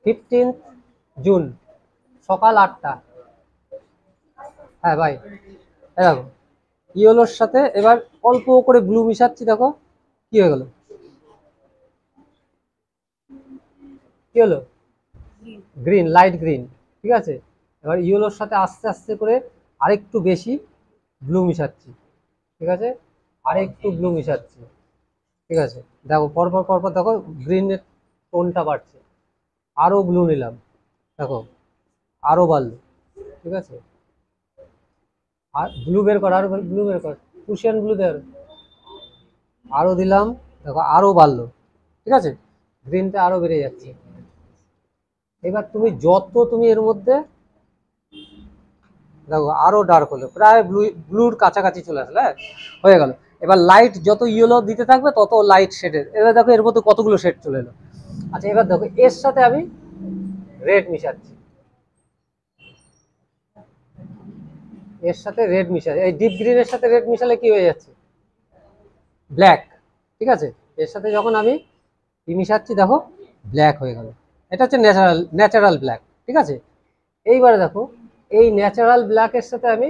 15 June সকাল 8টা। হ্যাঁ ভাই, দেখো ইয়েলোর সাথে এবার অল্প করে ব্লু মিশাচ্ছি, দেখো কি হয়ে গেল, কি হলো, গ্রিন, লাইট গ্রিন। ঠিক আছে, এবার ইয়েলোর সাথে আস্তে আস্তে করে আরেকটু বেশি ব্লু মিশাচ্ছি। ঠিক আছে, আরেকটু ব্লু মিশাচ্ছি। ঠিক আছে, দেখো পরপর পরপর দেখো গ্রিনের টোনটা বাড়ছে। আরো ব্লু নিলাম, দেখো আরো বাড়লো। ঠিক আছে, আর ব্লু বের কর, আরো ব্লু বের কর, ক্রুশিয়ান ব্লু দেওয়ার আরো দিলাম, দেখো আরো বাড়লো। ঠিক আছে, গ্রিনটা আরো বেড়ে যাচ্ছে। এবার তুমি যত তুমি এর মধ্যে দেখো আরো ডার্ক হলো, প্রায় ব্লুর কাছাকাছি চলে আসলে, হ্যাঁ হয়ে গেল। এবার লাইট যত ইয়েলো দিতে থাকবে তত লাইট শেডের, এবার দেখো এর মধ্যে কতগুলো শেড চলে এলো। আচ্ছা এবার দেখো এর সাথে আমি রেড মিশাচ্ছি, এর সাথে রেড মিশাচ্ছি, এই ডিপ গ্রিনের সাথে রেড মিশালে কি হয়ে যাচ্ছে, ব্ল্যাক। ঠিক আছে, এর সাথে যখন আমি কি মিশাচ্ছি দেখো ব্ল্যাক হয়ে গেল। এটা হচ্ছে ন্যাচারাল ন্যাচারাল ব্ল্যাক। ঠিক আছে, এইবারে দেখো এই ন্যাচারাল ব্ল্যাকের সাথে আমি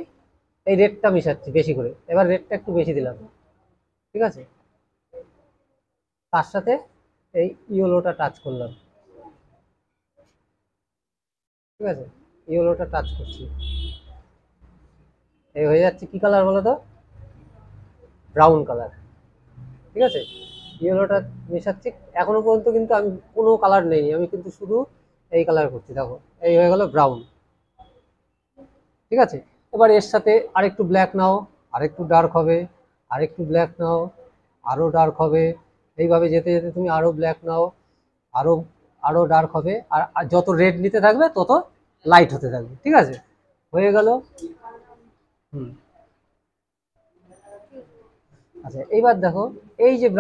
এই রেডটা মিশাচ্ছি বেশি করে, এবার রেডটা একটু বেশি দিলাম। ঠিক আছে, তার সাথে এই ইয়েলোটা টাচ করলাম। ঠিক আছে, ইয়েলোটা টাচ করছি, এই হয়ে যাচ্ছে কি কালার বলো তো, ব্রাউন কালার। ঠিক আছে, ইয়েলোটা মেশাচ্ছি, এখনো পর্যন্ত কিন্তু আমি কোনো কালার নেই, আমি কিন্তু শুধু এই কালার করছি, দেখো এই হয়ে গেল ব্রাউন। ঠিক আছে, এবার এর সাথে আরেকটু ব্ল্যাক নাও, আরেকটু ডার্ক হবে, আরেকটু ব্ল্যাক নাও, আরো ডার্ক হবে, এইভাবে যেতে যেতে তুমি আরো ব্ল্যাক নাও, আরো আরো ডার্ক হবে, আর যত রেড নিতে থাকবে তত লাইট হতে থাকবে। ঠিক আছে, হয়ে গেল। হুম, আচ্ছা এইবার দেখো এই যে ব্রাউন